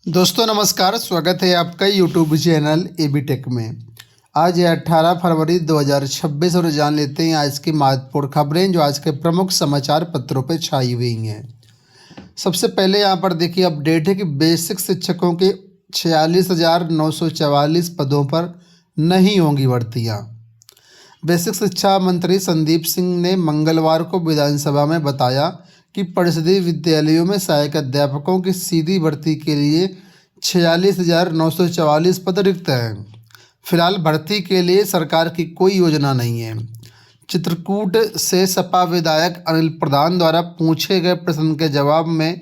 दोस्तों नमस्कार, स्वागत है आपका यूट्यूब चैनल एबी टेक में। आज है 18 फरवरी 2026 और जान लेते हैं आज की महत्वपूर्ण खबरें जो आज के प्रमुख समाचार पत्रों पर छाई हुई हैं। सबसे पहले यहाँ पर देखिए अपडेट है कि बेसिक शिक्षकों के 46,944 पदों पर नहीं होंगी भर्तियाँ। बेसिक शिक्षा मंत्री संदीप सिंह ने मंगलवार को विधानसभा में बताया कि परिषदीय विद्यालयों में सहायक अध्यापकों की सीधी भर्ती के लिए 46,944 पद रिक्त हैं। फिलहाल भर्ती के लिए सरकार की कोई योजना नहीं है। चित्रकूट से सपा विधायक अनिल प्रधान द्वारा पूछे गए प्रश्न के जवाब में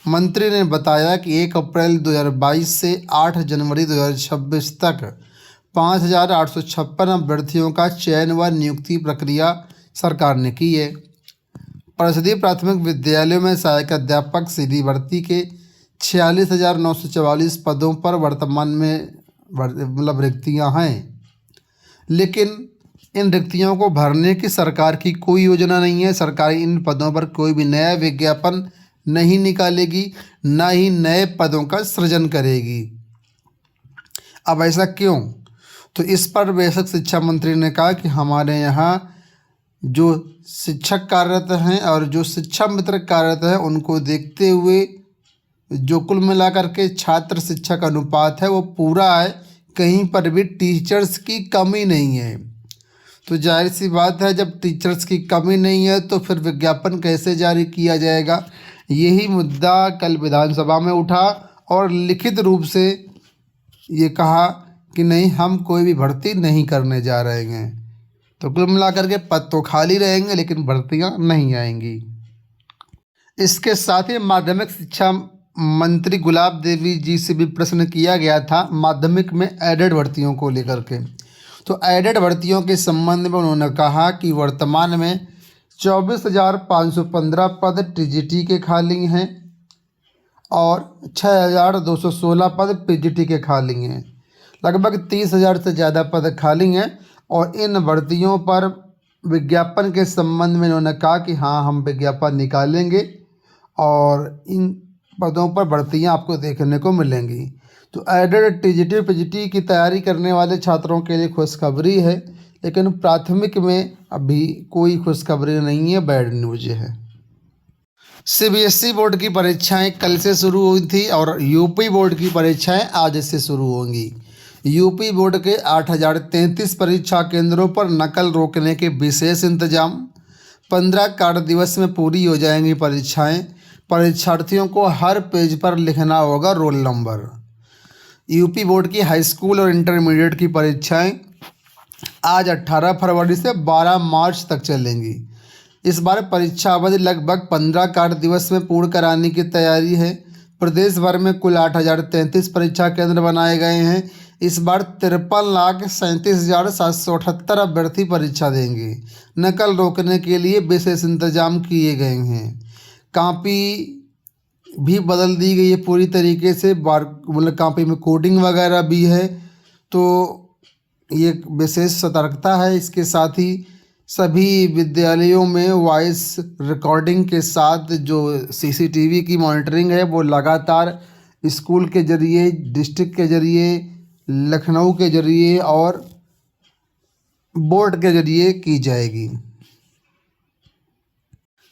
मंत्री ने बताया कि 1 अप्रैल 2022 से 8 जनवरी 2026 तक 5,856 अभ्यर्थियों का चयन व नियुक्ति प्रक्रिया सरकार ने की है। परिषदीय प्राथमिक विद्यालयों में सहायक अध्यापक सीधी भर्ती के 46,944 पदों पर वर्तमान में रिक्तियां हैं, लेकिन इन रिक्तियों को भरने की सरकार की कोई योजना नहीं है। सरकार इन पदों पर कोई भी नया विज्ञापन नहीं निकालेगी, ना ही नए पदों का सृजन करेगी। अब ऐसा क्यों? तो इस पर बेसिक शिक्षा मंत्री ने कहा कि हमारे यहाँ जो शिक्षक कार्यरत हैं और जो शिक्षा मित्र कार्यरत हैं उनको देखते हुए जो कुल मिलाकर के छात्र शिक्षक अनुपात है वो पूरा है, कहीं पर भी टीचर्स की कमी नहीं है। तो जाहिर सी बात है, जब टीचर्स की कमी नहीं है तो फिर विज्ञापन कैसे जारी किया जाएगा। यही मुद्दा कल विधानसभा में उठा और लिखित रूप से ये कहा कि नहीं, हम कोई भी भर्ती नहीं करने जा रहे हैं। तो कुल मिलाकर के पद तो खाली रहेंगे लेकिन भर्तियां नहीं आएंगी। इसके साथ ही माध्यमिक शिक्षा मंत्री गुलाब देवी जी से भी प्रश्न किया गया था माध्यमिक में एडेड भर्तियों को लेकर के। तो एडेड भर्तियों के संबंध में उन्होंने कहा कि वर्तमान में 24,515 पद टीजीटी के खाली हैं और 6,216 पद पीजीटी के खाली हैं। लगभग 30,000 से ज़्यादा पद खाली हैं और इन भर्तियों पर विज्ञापन के संबंध में उन्होंने कहा कि हाँ, हम विज्ञापन निकालेंगे और इन पदों पर भर्तियां आपको देखने को मिलेंगी। तो एडेड टीजीटी पीजीटी की तैयारी करने वाले छात्रों के लिए खुशखबरी है, लेकिन प्राथमिक में अभी कोई खुशखबरी नहीं है, बैड न्यूज है। सीबीएसई बोर्ड की परीक्षाएं कल से शुरू हुई थी और यूपी बोर्ड की परीक्षाएं आज से शुरू होंगी। यूपी बोर्ड के 8,033 परीक्षा केंद्रों पर नकल रोकने के विशेष इंतजाम। 15 कार्य दिवस में पूरी हो जाएंगी परीक्षाएं। परीक्षार्थियों को हर पेज पर लिखना होगा रोल नंबर। यूपी बोर्ड की हाई स्कूल और इंटरमीडिएट की परीक्षाएं आज 18 फरवरी से 12 मार्च तक चलेंगी। इस बार परीक्षा अवधि लगभग 15 कार्य दिवस में पूर्ण कराने की तैयारी है। प्रदेश भर में कुल 8,033 परीक्षा केंद्र बनाए गए हैं। इस बार 53,37,778 अभ्यर्थी परीक्षा देंगे। नकल रोकने के लिए विशेष इंतजाम किए गए हैं। कॉपी भी बदल दी गई है पूरी तरीके से, कॉपी में कोडिंग वगैरह भी है, तो ये विशेष सतर्कता है। इसके साथ ही सभी विद्यालयों में वॉइस रिकॉर्डिंग के साथ जो सीसीटीवी की मॉनिटरिंग है वो लगातार स्कूल के जरिए, डिस्ट्रिक्ट के जरिए, लखनऊ के जरिए और बोर्ड के जरिए की जाएगी।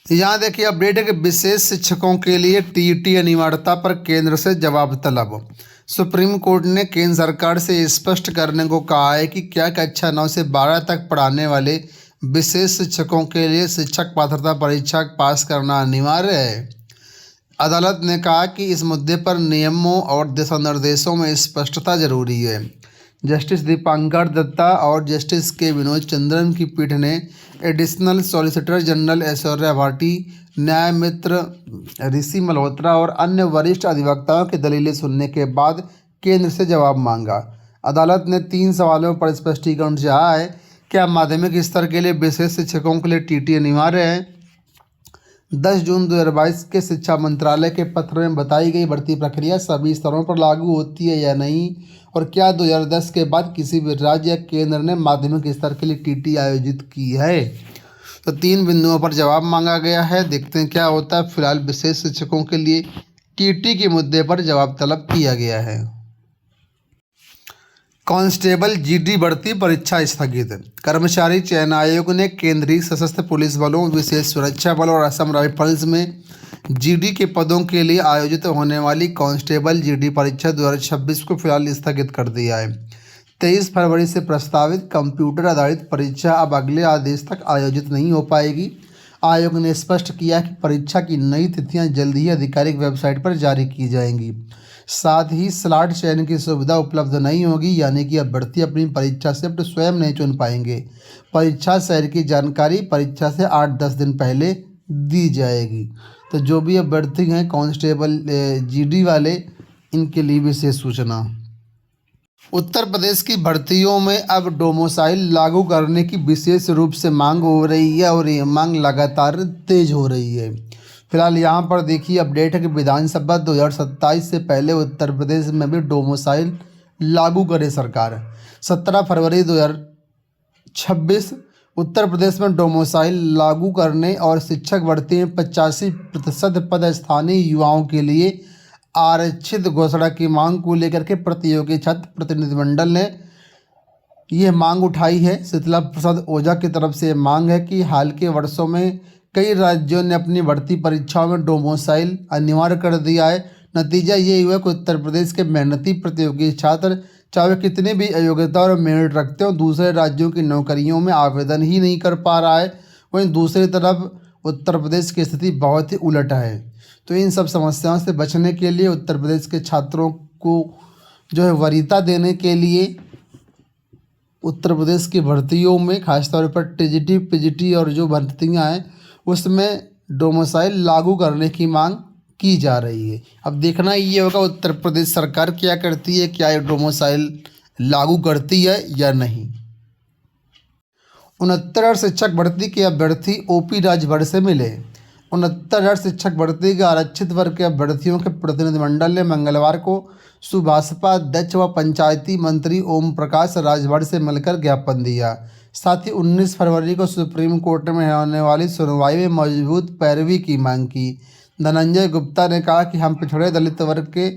यहाँ देखिए अपडेट है कि विशेष शिक्षकों के लिए टीईटी अनिवार्यता पर केंद्र से जवाब तलब। सुप्रीम कोर्ट ने केंद्र सरकार से स्पष्ट करने को कहा है कि क्या कक्षा 9 से 12 तक पढ़ाने वाले विशेष शिक्षकों के लिए शिक्षक पात्रता परीक्षा पास करना अनिवार्य है। अदालत ने कहा कि इस मुद्दे पर नियमों और दिशा निर्देशों में स्पष्टता जरूरी है। जस्टिस दीपांकर दत्ता और जस्टिस के विनोद चंद्रन की पीठ ने additional solicitor general Aishwarya Bhati, न्यायमित्र ऋषि मल्होत्रा और अन्य वरिष्ठ अधिवक्ताओं की दलीलें सुनने के बाद केंद्र से जवाब मांगा। अदालत ने 3 सवालों पर स्पष्टीकरण चाहा है। क्या माध्यमिक स्तर के लिए विशेष शिक्षकों के लिए टीटी अनिवार्य है? 10 जून 2022 के शिक्षा मंत्रालय के पत्र में बताई गई भर्ती प्रक्रिया सभी स्तरों पर लागू होती है या नहीं, और क्या 2010 के बाद किसी भी राज्य या केंद्र ने माध्यमिक स्तर के लिए टीटी आयोजित की है? तो 3 बिंदुओं पर जवाब मांगा गया है। देखते हैं क्या होता है। फिलहाल विशेष शिक्षकों के लिए टीटी के मुद्दे पर जवाब तलब किया गया है। कांस्टेबल जीडी भर्ती परीक्षा स्थगित। कर्मचारी चयन आयोग ने केंद्रीय सशस्त्र पुलिस बलों, विशेष सुरक्षा बल और असम राइफल्स में जीडी के पदों के लिए आयोजित होने वाली कांस्टेबल जीडी परीक्षा 2026 को फिलहाल स्थगित कर दिया है। 23 फरवरी से प्रस्तावित कंप्यूटर आधारित परीक्षा अब अगले आदेश तक आयोजित नहीं हो पाएगी। आयोग ने स्पष्ट किया कि परीक्षा की नई तिथियां जल्द ही आधिकारिक वेबसाइट पर जारी की जाएंगी। साथ ही स्लॉट चयन की सुविधा उपलब्ध नहीं होगी, यानी कि अभ्यर्थी अपनी परीक्षा शिफ्ट स्वयं नहीं चुन पाएंगे। परीक्षा शहर की जानकारी परीक्षा से 8-10 दिन पहले दी जाएगी। तो जो भी अभ्यर्थी हैं कांस्टेबल जीडी वाले, इनके लिए विशेष सूचना। उत्तर प्रदेश की भर्तियों में अब डोमिसाइल लागू करने की विशेष रूप से मांग हो रही है और ये मांग लगातार तेज हो रही है। फिलहाल यहाँ पर देखिए अपडेट है कि विधानसभा 2027 से पहले उत्तर प्रदेश में भी डोमिसाइल लागू करे सरकार। 17 फरवरी 2026 उत्तर प्रदेश में डोमिसाइल लागू करने और शिक्षक भर्ती में 85% पद स्थानीय युवाओं के लिए आरक्षित घोषणा की मांग को लेकर के प्रतियोगी छात्र प्रतिनिधिमंडल ने यह मांग उठाई है। शीतला प्रसाद ओझा की तरफ से मांग है कि हाल के वर्षों में कई राज्यों ने अपनी भर्ती परीक्षाओं में डोमिसाइल अनिवार्य कर दिया है। नतीजा ये हुआ कि उत्तर प्रदेश के मेहनती प्रतियोगी छात्र चाहे कितने भी योग्यता और मेरिट रखते हो, दूसरे राज्यों की नौकरियों में आवेदन ही नहीं कर पा रहा है। वहीं दूसरी तरफ उत्तर प्रदेश की स्थिति बहुत ही उलट है। तो इन सब समस्याओं से बचने के लिए उत्तर प्रदेश के छात्रों को जो है वरीयता देने के लिए उत्तर प्रदेश की भर्तियों में खासतौर पर टीजीटी, पीजीटी और जो भर्तियाँ हैं उसमें डोमिसाइल लागू करने की मांग की जा रही है। अब देखना ये होगा उत्तर प्रदेश सरकार क्या करती है, क्या ये डोमिसाइल लागू करती है या नहीं। 69,000 शिक्षक भर्ती के अभ्यर्थी ओपी राजभर से मिले। 69,000 शिक्षक भर्ती के आरक्षित वर्ग के अभ्यर्थियों के प्रतिनिधिमंडल ने मंगलवार को सुभाषपा अध्यक्ष व पंचायती मंत्री ओम प्रकाश राजभर से मिलकर ज्ञापन दिया। साथ ही 19 फरवरी को सुप्रीम कोर्ट में होने वाली सुनवाई में मजबूत पैरवी की मांग की। धनंजय गुप्ता ने कहा कि हम पिछड़े दलित वर्ग के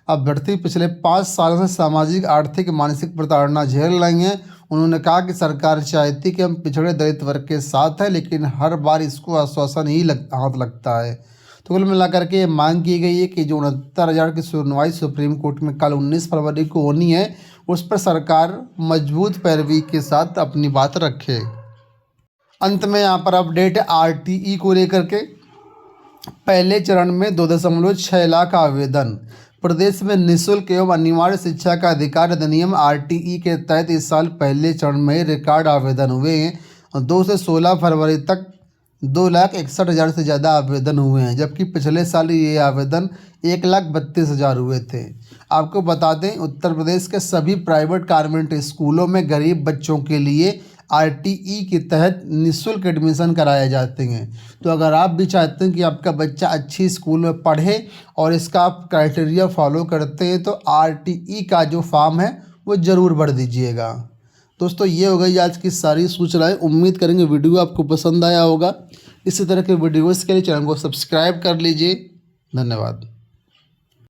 अभ्यर्थी पिछले 5 सालों से सामाजिक, आर्थिक, मानसिक प्रताड़ना झेल रहे हैं। उन्होंने कहा कि सरकार चाहती कि हम पिछड़े दलित वर्ग के साथ हैं, लेकिन हर बार इसको आश्वासन ही हाथ लगता है। तो कुल मिलाकर के मांग की गई है कि जो 69,000 की सुनवाई सुप्रीम कोर्ट में कल 19 फरवरी को होनी है, उस पर सरकार मजबूत पैरवी के साथ अपनी बात रखे। अंत में यहाँ पर अपडेट है आरटीई को लेकर के। पहले चरण में 2.6 लाख आवेदन। प्रदेश में निःशुल्क एवं अनिवार्य शिक्षा का अधिकार अधिनियम आरटीई के तहत इस साल पहले चरण में रिकॉर्ड आवेदन हुए हैं। 2 से 16 फरवरी तक 2,61,000 से ज़्यादा आवेदन हुए हैं, जबकि पिछले साल ये आवेदन 1,32,000 हुए थे। आपको बता दें उत्तर प्रदेश के सभी प्राइवेट कॉन्वेंट स्कूलों में गरीब बच्चों के लिए आरटीई के तहत निःशुल्क एडमिशन कराए जाते हैं। तो अगर आप भी चाहते हैं कि आपका बच्चा अच्छी स्कूल में पढ़े और इसका आप क्राइटेरिया फॉलो करते हैं, तो आरटीई का जो फॉर्म है वो ज़रूर भर दीजिएगा। दोस्तों ये हो गई आज की सारी सूचनाएं। उम्मीद करेंगे वीडियो आपको पसंद आया होगा। इसी तरह के वीडियोज़ के लिए चैनल को सब्सक्राइब कर लीजिए। धन्यवाद।